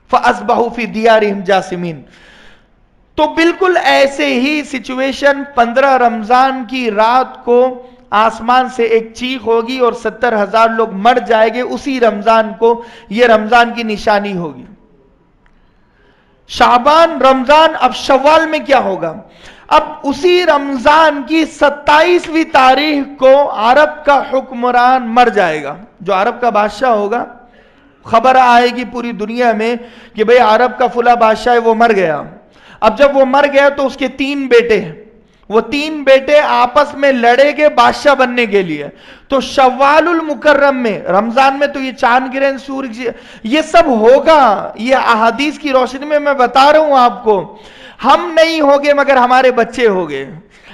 فَأَصْبَحُوا فِي دِيَارِهِمْ جَاثِمِينَ۔ تو بالکل ایسے ہی سچویشن 15 رمضان کی رات کو آسمان سے ایک چیخ ہوگی اور 70,000 لوگ مر جائیں گے، اسی رمضان کو یہ رمضان کی نشانی ہوگی۔ شعبان، رمضان، اب شوال میں کیا ہوگا؟ اب اسی رمضان کی 27ویں تاریخ کو عرب کا حکمران مر جائے گا، جو عرب کا بادشاہ ہوگا۔ خبر آئے گی پوری دنیا میں کہ بھئی عرب کا فلاں بادشاہ ہے، وہ مر گیا۔ اب جب وہ مر گیا تو اس کے 3 بیٹے ہیں، وہ 3 بیٹے آپس میں لڑے گے بادشاہ بننے کے لیے۔ تو شوال المکرم میں، رمضان میں تو یہ چاند گرہن، سورج، یہ سب ہوگا۔ یہ احادیث کی روشنی میں بتا رہا ہوں آپ کو۔ ہم نہیں ہوگے مگر ہمارے بچے ہوگے۔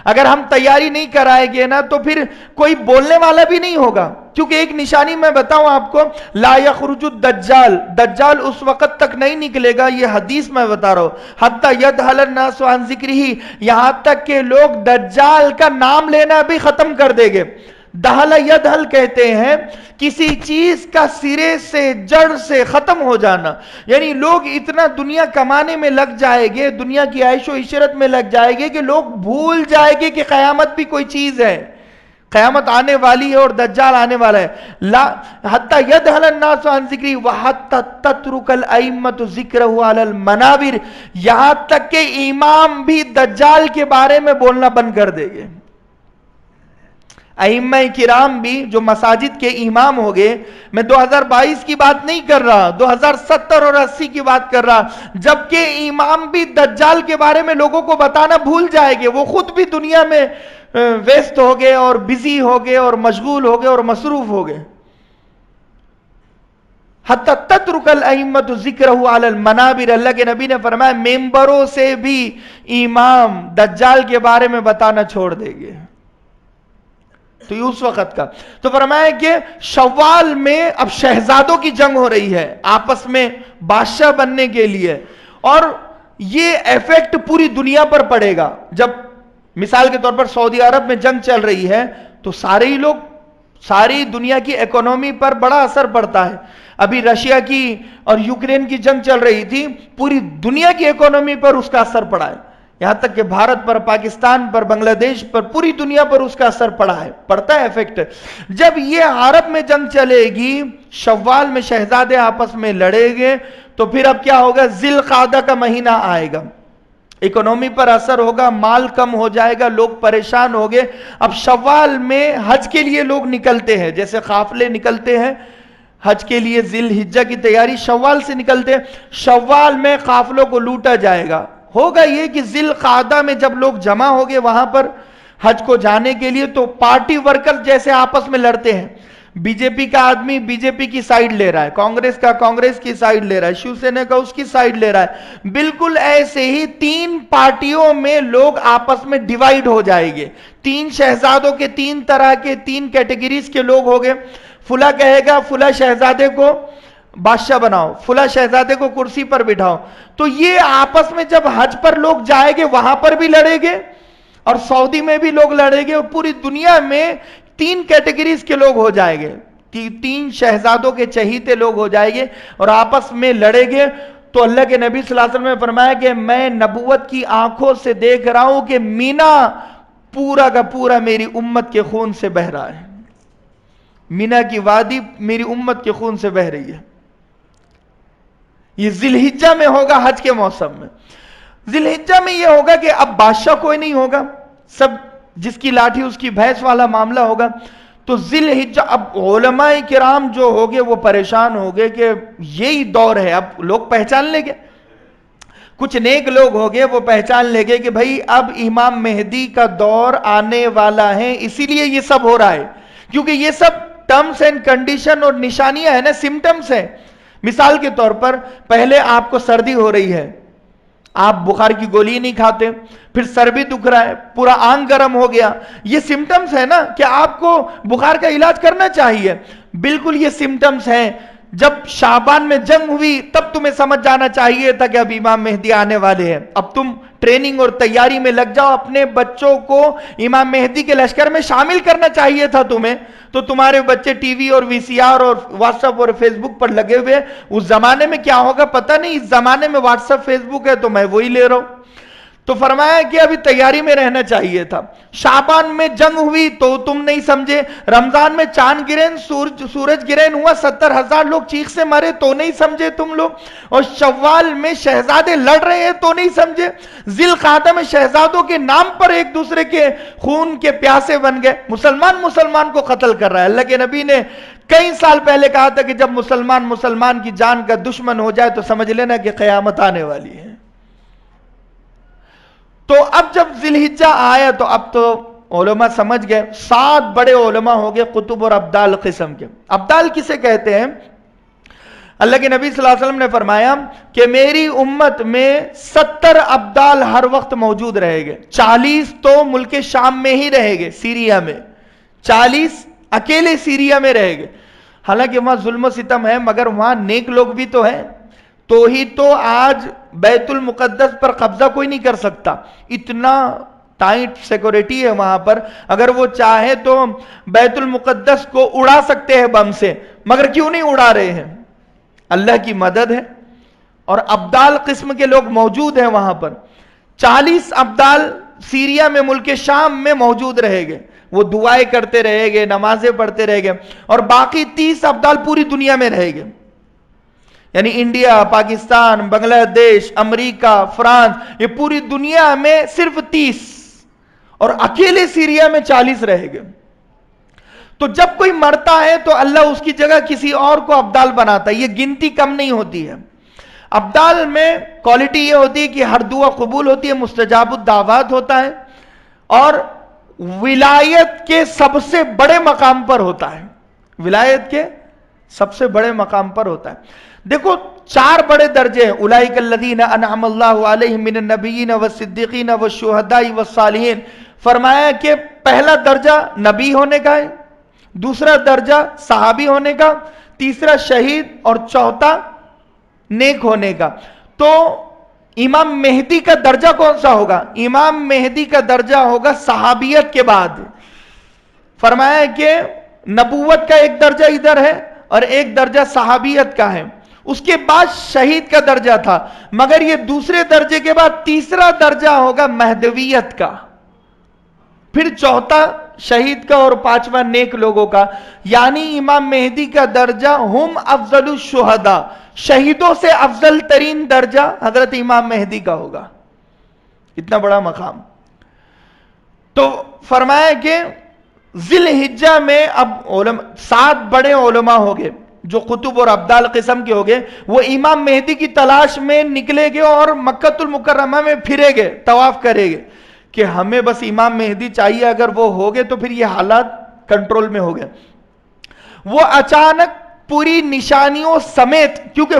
اگر ہم تیاری نہیں کرائے گے نا تو پھر کوئی بولنے والا بھی نہیں ہوگا، کیونکہ ایک نشانی میں بتاؤں آپ کو، لا یخرج الدجال، دجال اس وقت تک نہیں نکلے گا، یہ حدیث میں بتا رہا ہوں، حتی یدھل الناس عن ذکرہ، یہاں تک کہ لوگ دجال کا نام لینا بھی ختم کر دیں گے۔ دہل یدہل کہتے ہیں کسی چیز کا سرے سے، جڑ سے ختم ہو جانا، یعنی لوگ اتنا دنیا کمانے میں لگ جائے گے، دنیا کی عیش و عشرت میں لگ جائے گے کہ لوگ بھول جائے گے کہ قیامت بھی کوئی چیز ہے، قیامت آنے والی ہے اور دجال آنے والا ہے۔ لا حتی یدہل الناس عن ذکری وحتی تترک الائمۃ ذکرہ علی المنابر، یہاں تک کہ امام بھی دجال کے بارے میں بولنا بند کر دے گے۔ ائمہ کرام بھی جو مساجد کے امام ہو گئے، میں 2022 کی بات نہیں کر رہا، 2070 اور 80 کی بات کر رہا، جبکہ امام بھی دجال کے بارے میں لوگوں کو بتانا بھول جائے گے، وہ خود بھی دنیا میں ویست ہو گئے اور بزی ہو گئے اور مشغول ہو گئے اور مصروف ہو گئے۔ حتی تترک الائمۃ ذکرہ علی المنابر، اللہ کے نبی نے فرمایا ممبروں سے بھی امام دجال کے بارے میں بتانا چھوڑ دیں گے۔ تو یہ اس وقت کا، تو فرمایا کہ شوال میں اب شہزادوں کی جنگ ہو رہی ہے آپس میں بادشاہ بننے کے لیے، اور یہ ایفیکٹ پوری دنیا پر پڑے گا۔ جب مثال کے طور پر سعودی عرب میں جنگ چل رہی ہے تو سارے ہی لوگ، ساری دنیا کی اکانومی پر بڑا اثر پڑتا ہے۔ ابھی رشیا کی اور یوکرین کی جنگ چل رہی تھی، پوری دنیا کی اکانومی پر اس کا اثر پڑا ہے، یہاں تک کہ بھارت پر، پاکستان پر، بنگلہ دیش پر، پوری دنیا پر اس کا اثر پڑا ہے، پڑتا ہے ایفیکٹ۔ جب یہ عرب میں جنگ چلے گی، شوال میں شہزادے آپس میں لڑیں گے، تو پھر اب کیا ہوگا؟ ذی القعدہ کا مہینہ آئے گا، اکانومی پر اثر ہوگا، مال کم ہو جائے گا، لوگ پریشان ہو گئے۔ اب شوال میں حج کے لیے لوگ نکلتے ہیں، جیسے قافلے نکلتے ہیں حج کے لیے، ذی الحجہ کی تیاری شوال سے نکلتے ہیں، شوال میں قافلوں کو لوٹا جائے گا۔ ہوگا یہ کہ ذی القعدہ میں جب لوگ جمع ہو گئے وہاں پر حج کو جانے کے لیے، تو پارٹی ورکر جیسے آپس میں لڑتے ہیں، بی جے پی کا آدمی بی جے پی کی سائیڈ لے رہا ہے، کانگریس کا کانگریس کی سائیڈ لے رہا ہے، شیو سینا کا اس کی سائیڈ لے رہا ہے، بالکل ایسے ہی 3 پارٹیوں میں لوگ آپس میں ڈیوائیڈ ہو جائیں گے۔ 3 شہزادوں کے 3 طرح کے 3 کیٹیگریز کے لوگ ہو گئے، فلاں کہے گا فلاں شہزادے کو بادشاہ بناؤ، فلاں شہزادے کو کرسی پر بٹھاؤ، تو یہ آپس میں جب حج پر لوگ جائیں گے وہاں پر بھی لڑیں گے اور سعودی میں بھی لوگ لڑیں گے، اور پوری دنیا میں 3 کیٹیگریز کے لوگ ہو جائیں گے، 3 شہزادوں کے چہیتے لوگ ہو جائیں گے اور آپس میں لڑیں گے۔ تو اللہ کے نبی صلی اللہ علیہ وسلم نے فرمایا کہ میں نبوت کی آنکھوں سے دیکھ رہا ہوں کہ مینا پورا کا پورا میری امت کے خون سے بہہ رہا ہے، مینا کی وادی میری امت کے خون سے بہہ رہی ہے۔ یہ ذی الحجہ میں ہوگا، حج کے موسم میں۔ ذی الحجہ میں یہ ہوگا کہ اب بادشاہ کوئی نہیں ہوگا، سب جس کی لاٹھی اس کی بھینس والا معاملہ ہوگا۔ تو ذی الحجہ، اب علماء کرام جو ہوگے وہ پریشان ہوگے کہ یہی دور ہے، اب لوگ پہچان لیں گے، کچھ نیک لوگ ہوگے وہ پہچان لیں گے کہ بھائی اب امام مہدی کا دور آنے والا ہے، اسی لیے یہ سب ہو رہا ہے، کیونکہ یہ سب ٹرمز اینڈ کنڈیشن اور نشانیاں ہیں نا، سمٹمز ہیں۔ مثال کے طور پر پہلے آپ کو سردی ہو رہی ہے، آپ بخار کی گولی نہیں کھاتے، پھر سر بھی دکھ رہا ہے، پورا آنگ گرم ہو گیا، یہ سمٹمز ہے نا کہ آپ کو بخار کا علاج کرنا چاہیے، بالکل یہ سمٹمز ہیں۔ جب شعبان میں جنگ ہوئی تب تمہیں سمجھ جانا چاہیے تھا کہ اب امام مہدی آنے والے ہیں. اب تم ٹریننگ اور تیاری میں لگ جاؤ, اپنے بچوں کو امام مہدی کے لشکر میں شامل کرنا چاہیے تھا تمہیں. تو تمہارے بچے ٹی وی اور وی سی آر اور واٹس ایپ اور فیس بک پر لگے ہوئے. اس زمانے میں کیا ہوگا پتہ نہیں, اس زمانے میں واٹس ایپ فیس بک ہے تو میں وہی لے رہا ہوں. تو فرمایا کہ ابھی تیاری میں رہنا چاہیے تھا. شعبان میں جنگ ہوئی تو تم نہیں سمجھے, رمضان میں چاند گرہن سورج گرہن ہوا 70,000 لوگ چیخ سے مرے تو نہیں سمجھے تم لوگ, اور شوال میں شہزادے لڑ رہے ہیں تو نہیں سمجھے, ذی القعدہ میں شہزادوں کے نام پر ایک دوسرے کے خون کے پیاسے بن گئے, مسلمان کو قتل کر رہا ہے. اللہ کے نبی نے کئی سال پہلے کہا تھا کہ جب مسلمان کی جان کا دشمن ہو جائے تو سمجھ لینا کہ قیامت آنے والی ہے. تو اب جب ذی الحجہ آیا تو اب تو علماء سمجھ گئے, 7 بڑے علماء ہو گئے قطب اور ابدال قسم کے. ابدال کسے کہتے ہیں؟ اللہ کے نبی صلی اللہ علیہ وسلم نے فرمایا کہ میری امت میں 70 ابدال ہر وقت موجود رہے گے. 40 تو ملک شام میں ہی رہے گے, سیریا میں 40 اکیلے سیریا میں رہے گے. حالانکہ وہاں ظلم و ستم ہے مگر وہاں نیک لوگ بھی تو ہیں. تو ہی تو آج بیت المقدس پر قبضہ کوئی نہیں کر سکتا, اتنا ٹائٹ سیکورٹی ہے وہاں پر. اگر وہ چاہے تو بیت المقدس کو اڑا سکتے ہیں بم سے, مگر کیوں نہیں اڑا رہے ہیں؟ اللہ کی مدد ہے. اور ابدال قسم کے لوگ موجود ہیں وہاں پر. 40 ابدال سیریا میں ملک شام میں موجود رہے گے, وہ دعائیں کرتے رہے گے, نمازیں پڑھتے رہے گے. اور باقی 30 ابدال پوری دنیا میں رہے گے, یعنی انڈیا, پاکستان, بنگلہ دیش, امریکہ, فرانس, یہ پوری دنیا میں صرف 30, اور اکیلے سیریا میں 40 رہے گے. تو جب کوئی مرتا ہے تو اللہ اس کی جگہ کسی اور کو ابدال بناتا ہے. یہ گنتی کم نہیں ہوتی ہے. ابدال میں کوالٹی یہ ہوتی ہے کہ ہر دعا قبول ہوتی ہے, مستجاب الدعوات ہوتا ہے, اور ولایت کے سب سے بڑے مقام پر ہوتا ہے. ولایت کے سب سے بڑے مقام پر ہوتا ہے. دیکھو 4 بڑے درجے ہیں. اولئک الذین انعم اللہ علیہم من النبیین والصدیقین والشہداء والصالحین. فرمایا کہ پہلا درجہ نبی ہونے کا ہے, دوسرا درجہ صحابی ہونے کا, تیسرا شہید, اور چوتھا نیک ہونے کا. تو امام مہدی کا درجہ کون سا ہوگا؟ امام مہدی کا درجہ ہوگا صحابیت کے بعد. فرمایا کہ نبوت کا ایک درجہ ادھر ہے اور ایک درجہ صحابیت کا ہے. اس کے بعد شہید کا درجہ تھا, مگر یہ دوسرے درجے کے بعد تیسرا درجہ ہوگا مہدویت کا, پھر چوتھا شہید کا, اور 5واں نیک لوگوں کا. یعنی امام مہدی کا درجہ ہم افضل الشہداء, شہیدوں سے افضل ترین درجہ حضرت امام مہدی کا ہوگا. اتنا بڑا مقام. تو فرمایا کہ ذی الحجہ میں اب 7 بڑے علماء ہو گئے جو قطب اور ابدال قسم کے ہو گئے. وہ امام مہدی کی تلاش میں نکلے گے اور مکۃ المکرمہ میں پھرے گے, طواف کرے گے کہ ہمیں بس امام مہدی چاہیے. اگر وہ ہو گئے تو پھر یہ حالات کنٹرول میں ہو گئے. وہ اچانک پوری نشانیوں سمیت, کیونکہ